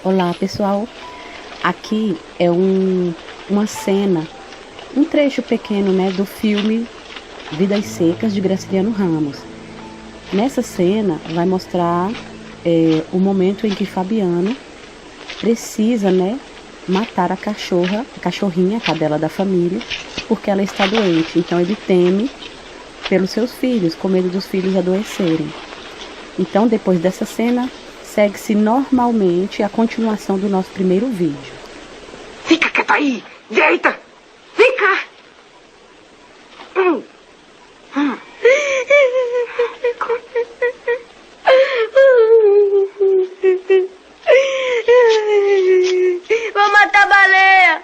Olá, pessoal. Aqui é uma cena, um trecho pequeno, né, do filme Vidas Secas de Graciliano Ramos. Nessa cena vai mostrar o momento em que Fabiano precisa, né, matar a cachorrinha, a cadela da família, porque ela está doente. Então ele teme pelos seus filhos, com medo dos filhos adoecerem. Então, depois dessa cena, segue-se normalmente a continuação do nosso primeiro vídeo. Fica quieta aí! Deita! Vem cá! Vou matar a baleia!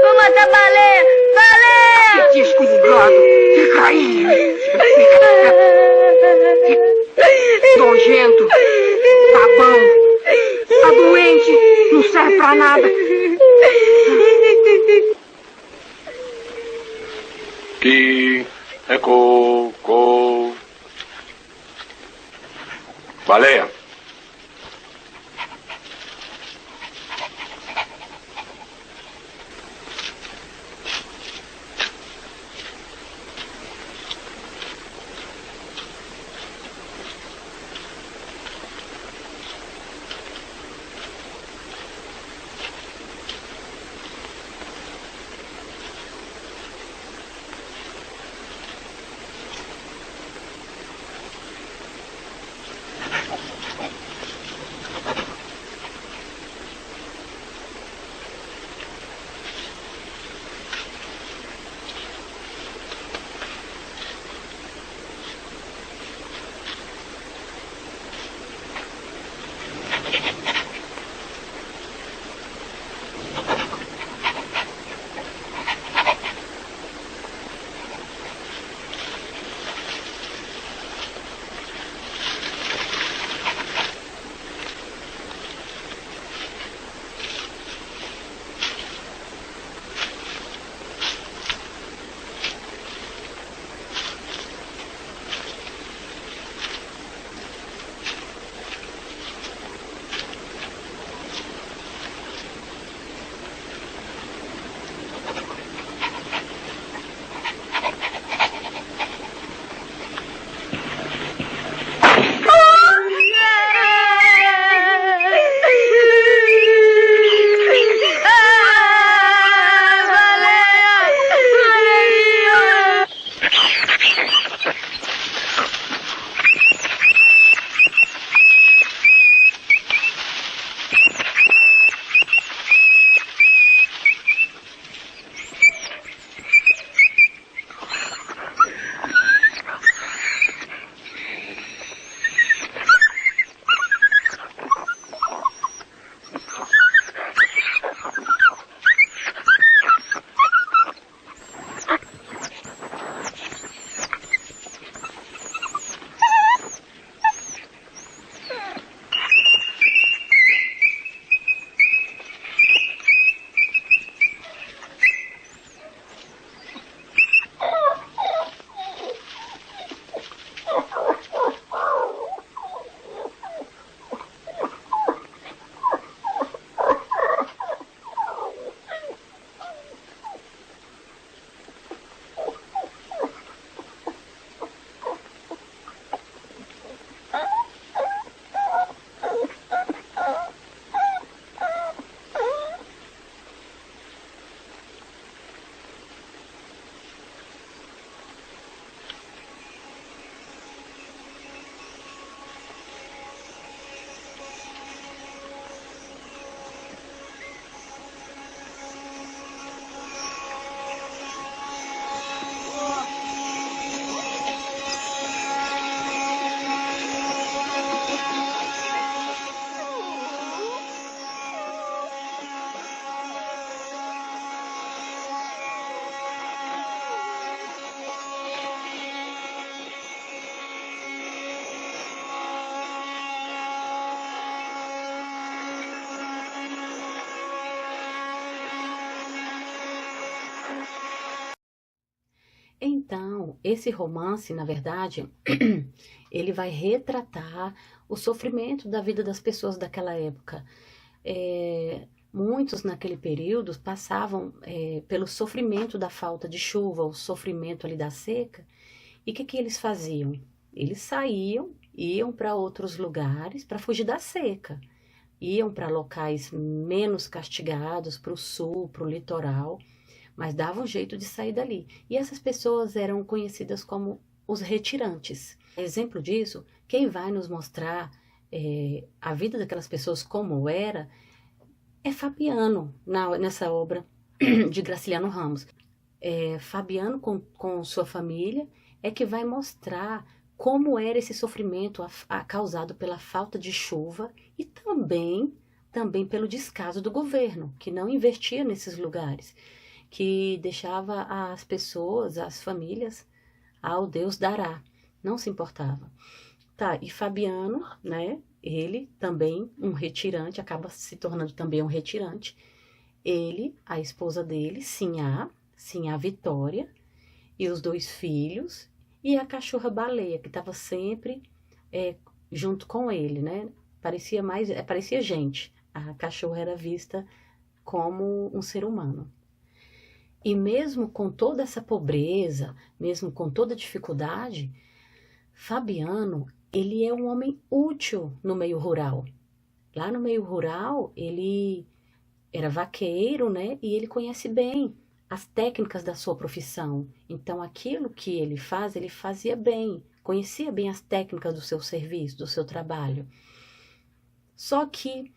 Vou matar a baleia! Baleia! Que esculhungado! Fica aí! Nojento! Babão! Tá doente! Não serve pra nada! Que é co. Baleia. Então, esse romance, na verdade, ele vai retratar o sofrimento da vida das pessoas daquela época. Muitos naquele período passavam pelo sofrimento da falta de chuva, o sofrimento ali da seca. E o que eles faziam? Eles saíam, iam para outros lugares para fugir da seca. Iam para locais menos castigados, para o sul, para o litoral, mas davam jeito de sair dali. E essas pessoas eram conhecidas como os retirantes. Exemplo disso, quem vai nos mostrar a vida daquelas pessoas como era, é Fabiano, nessa obra de Graciliano Ramos. Fabiano, com sua família, é que vai mostrar como era esse sofrimento causado pela falta de chuva e também pelo descaso do governo, que não investia nesses lugares, que deixava as pessoas, as famílias, ao Deus dará, não se importava. Tá, e Fabiano, né, ele também um retirante, acaba se tornando também um retirante. Ele, a esposa dele, Sinhá Vitória, e os 2 filhos, e a cachorra baleia, que estava sempre junto com ele, né? Parecia gente. A cachorra era vista como um ser humano. E mesmo com toda essa pobreza, mesmo com toda a dificuldade, Fabiano, ele é um homem útil no meio rural. Lá no meio rural, ele era vaqueiro, né? E ele conhece bem as técnicas da sua profissão. Então, aquilo que ele faz, ele fazia bem, conhecia bem as técnicas do seu serviço, do seu trabalho. Só que,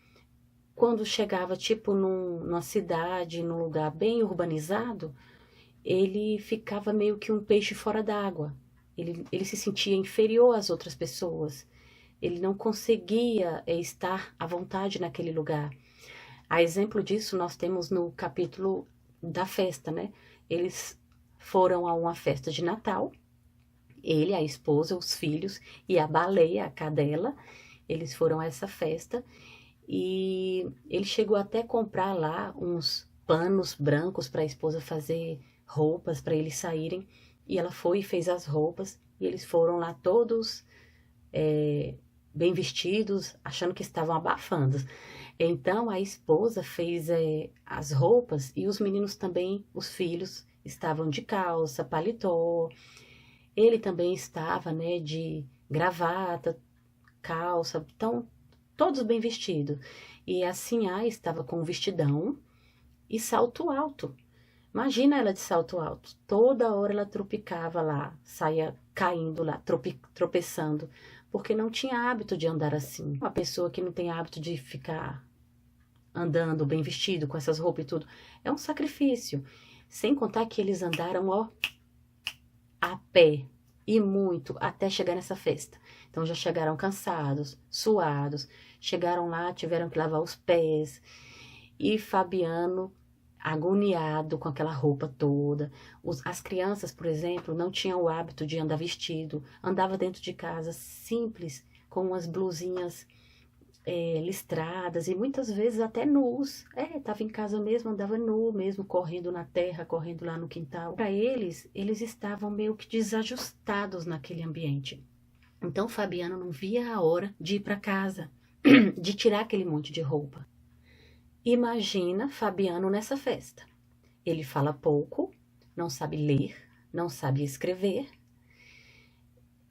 quando chegava, tipo, numa cidade, num lugar bem urbanizado, ele ficava meio que um peixe fora d'água. Ele se sentia inferior às outras pessoas. Ele não conseguia estar à vontade naquele lugar. A exemplo disso, nós temos no capítulo da festa, né? Eles foram a uma festa de Natal, ele, a esposa, os filhos e a baleia, a cadela, eles foram a essa festa e ele chegou até a comprar lá uns panos brancos para a esposa fazer roupas para eles saírem, e ela foi e fez as roupas, e eles foram lá todos bem vestidos, achando que estavam abafando. Então, a esposa fez as roupas e os meninos também, os filhos, estavam de calça, paletó. Ele também estava, né, de gravata, calça, então, todos bem vestidos. E a Sinhá estava com um vestidão e salto alto. Imagina ela de salto alto. Toda hora ela tropicava lá, saía caindo lá, tropeçando, porque não tinha hábito de andar assim. Uma pessoa que não tem hábito de ficar andando bem vestido, com essas roupas e tudo, é um sacrifício. Sem contar que eles andaram, ó, a pé, e muito, até chegar nessa festa. Então já chegaram cansados, suados, chegaram lá, tiveram que lavar os pés, e Fabiano, agoniado com aquela roupa toda. As crianças, por exemplo, não tinham o hábito de andar vestido, andava dentro de casa, simples, com umas blusinhas listradas e muitas vezes até nus. Estava em casa mesmo, andava nu mesmo, correndo na terra, correndo lá no quintal. Para eles estavam meio que desajustados naquele ambiente. Então Fabiano não via a hora de ir para casa, de tirar aquele monte de roupa. Imagina Fabiano nessa festa. Ele fala pouco, não sabe ler, não sabe escrever.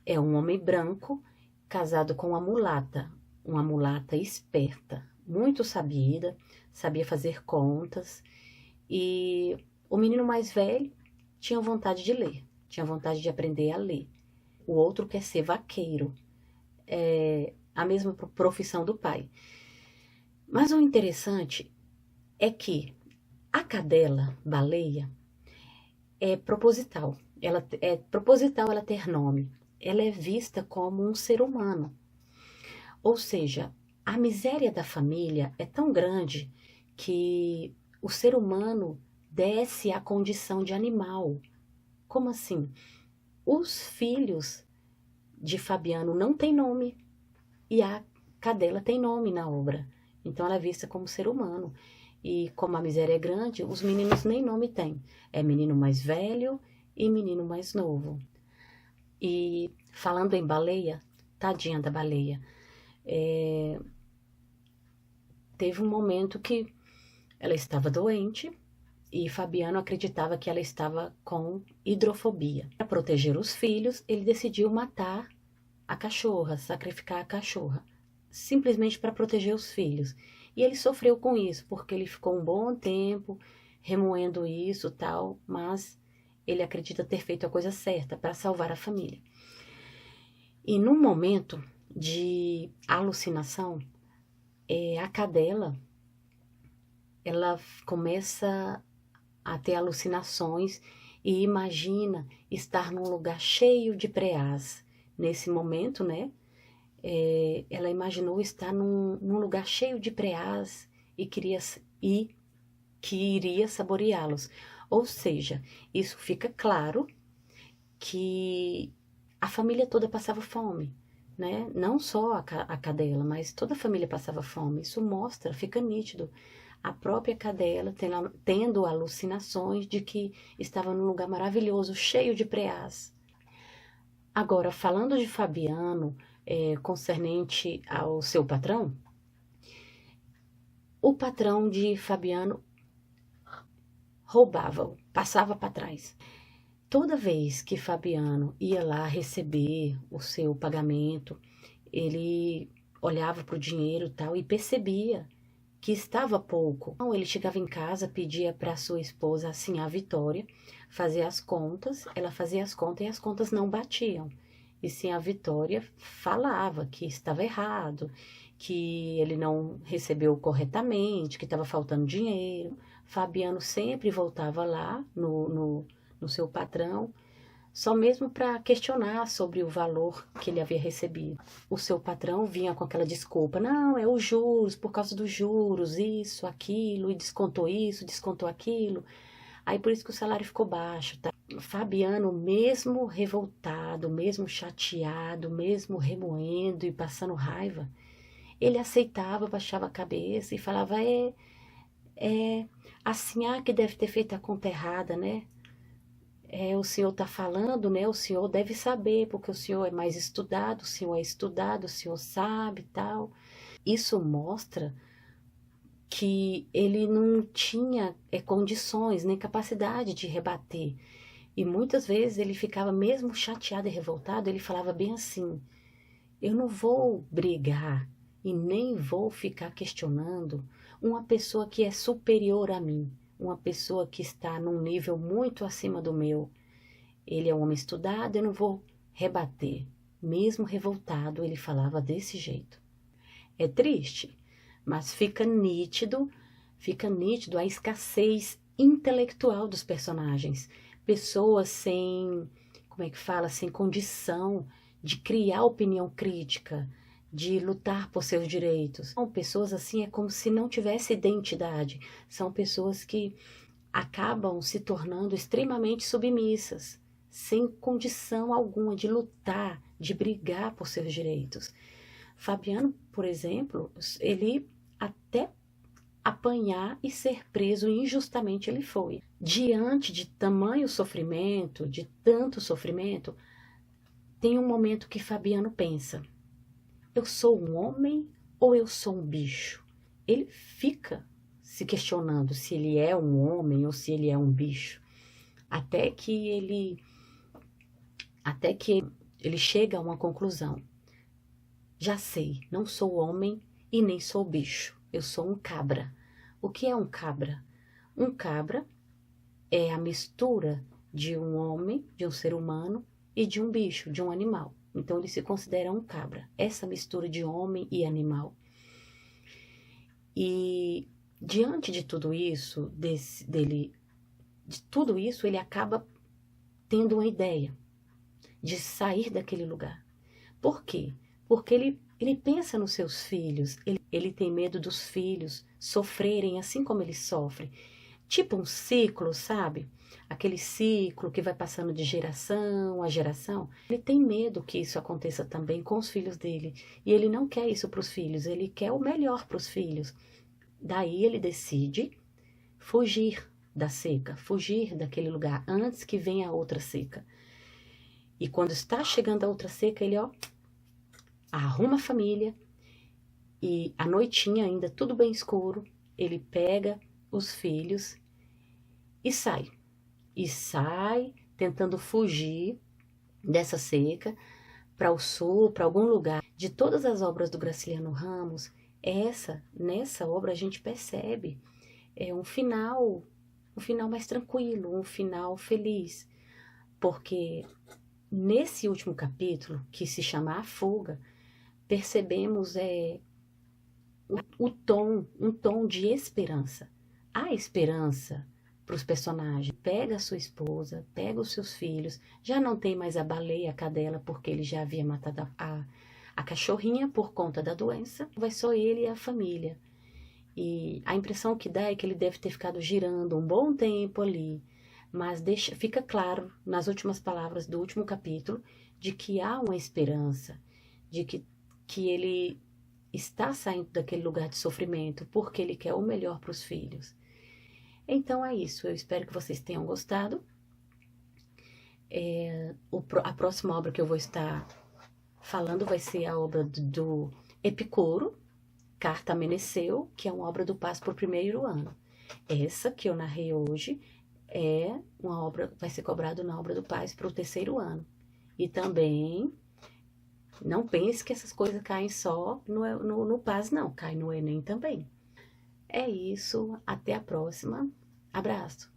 É um homem branco, casado com uma mulata esperta, muito sabida, sabia fazer contas. E o menino mais velho tinha vontade de ler, tinha vontade de aprender a ler. O outro quer ser vaqueiro, a mesma profissão do pai. Mas o interessante é que a cadela, baleia, é proposital. É proposital ela ter nome. Ela é vista como um ser humano. Ou seja, a miséria da família é tão grande que o ser humano desce à condição de animal. Como assim? Os filhos de Fabiano não têm nome e a cadela tem nome na obra. Então ela é vista como ser humano. E como a miséria é grande, os meninos nem nome têm. É menino mais velho e menino mais novo. E falando em baleia, tadinha da baleia, teve um momento que ela estava doente e Fabiano acreditava que ela estava com hidrofobia. Para proteger os filhos, ele decidiu matar a cachorra, sacrificar a cachorra, simplesmente para proteger os filhos. E ele sofreu com isso, porque ele ficou um bom tempo remoendo isso, tal, mas ele acredita ter feito a coisa certa para salvar a família. E num momento de alucinação, a cadela, ela começa a ter alucinações e imagina estar num lugar cheio de preás. Nesse momento, né, ela imaginou estar num lugar cheio de preás e que iria saboreá-los. Ou seja, isso fica claro que a família toda passava fome, né? Não só a cadela, mas toda a família passava fome. Isso mostra, fica nítido, a própria cadela tendo alucinações de que estava num lugar maravilhoso, cheio de preás. Agora, falando de Fabiano, concernente ao seu patrão, o patrão de Fabiano roubava-o, passava para trás. Toda vez que Fabiano ia lá receber o seu pagamento, ele olhava para o dinheiro e tal e percebia que estava pouco. Então, ele chegava em casa, pedia para sua esposa, assim, a Vitória, fazer as contas. Ela fazia as contas e as contas não batiam. E sim, a Vitória falava que estava errado, que ele não recebeu corretamente, que estava faltando dinheiro. Fabiano sempre voltava lá no seu patrão, só mesmo para questionar sobre o valor que ele havia recebido. O seu patrão vinha com aquela desculpa, não, é os juros, por causa dos juros, isso, aquilo, e descontou isso, descontou aquilo. Aí por isso que o salário ficou baixo, tá? Fabiano, mesmo revoltado, mesmo chateado, mesmo remoendo e passando raiva, ele aceitava, baixava a cabeça e falava, assim, que deve ter feito a conta errada, né? O senhor está falando, né? O senhor deve saber, porque o senhor é mais estudado, o senhor é estudado, o senhor sabe e tal. Isso mostra que ele não tinha condições nem capacidade de rebater. E muitas vezes ele ficava mesmo chateado e revoltado, ele falava bem assim, eu não vou brigar e nem vou ficar questionando uma pessoa que é superior a mim. Uma pessoa que está num nível muito acima do meu. Ele é um homem estudado, eu não vou rebater. Mesmo revoltado, ele falava desse jeito. É triste, mas fica nítido a escassez intelectual dos personagens. Pessoas sem, sem condição de criar opinião crítica, de lutar por seus direitos. São pessoas assim, é como se não tivesse identidade. São pessoas que acabam se tornando extremamente submissas, sem condição alguma de lutar, de brigar por seus direitos. Fabiano, por exemplo, ele até apanhar e ser preso injustamente ele foi. Diante de tamanho sofrimento, de tanto sofrimento, tem um momento que Fabiano pensa, eu sou um homem ou eu sou um bicho? Ele fica se questionando se ele é um homem ou se ele é um bicho. Até que ele chega a uma conclusão. Já sei, não sou homem e nem sou bicho. Eu sou um cabra. O que é um cabra? Um cabra é a mistura de um homem, de um ser humano e de um bicho, de um animal. Então, ele se considera um cabra. Essa mistura de homem e animal. E, diante de tudo isso, ele acaba tendo uma ideia de sair daquele lugar. Por quê? Porque ele pensa nos seus filhos. Ele tem medo dos filhos sofrerem assim como ele sofre. Tipo um ciclo, sabe? Aquele ciclo que vai passando de geração a geração. Ele tem medo que isso aconteça também com os filhos dele. E ele não quer isso para os filhos, ele quer o melhor para os filhos. Daí ele decide fugir da seca, fugir daquele lugar antes que venha outra seca. E quando está chegando a outra seca, ele, ó, arruma a família. E à noitinha ainda, tudo bem escuro, ele pega os filhos e sai. E sai tentando fugir dessa seca para o sul, para algum lugar. De todas as obras do Graciliano Ramos, nessa obra a gente percebe um final mais tranquilo, um final feliz. Porque nesse último capítulo, que se chama A Fuga, percebemos um tom de esperança. Há esperança para os personagens. Pega a sua esposa, pega os seus filhos, já não tem mais a baleia, a cadela, porque ele já havia matado a cachorrinha por conta da doença. Vai só ele e a família. E a impressão que dá é que ele deve ter ficado girando um bom tempo ali, mas fica claro nas últimas palavras do último capítulo de que há uma esperança, de que ele está saindo daquele lugar de sofrimento porque ele quer o melhor para os filhos. Então é isso, eu espero que vocês tenham gostado. A próxima obra que eu vou estar falando vai ser a obra do Epicuro, Carta a Meneceu, que é uma obra do Paz para o primeiro ano. Essa que eu narrei hoje é uma obra, vai ser cobrado na obra do Paz para o terceiro ano. E também, não pense que essas coisas caem só no Paz, não, cai no Enem também. É isso, até a próxima. Abraço!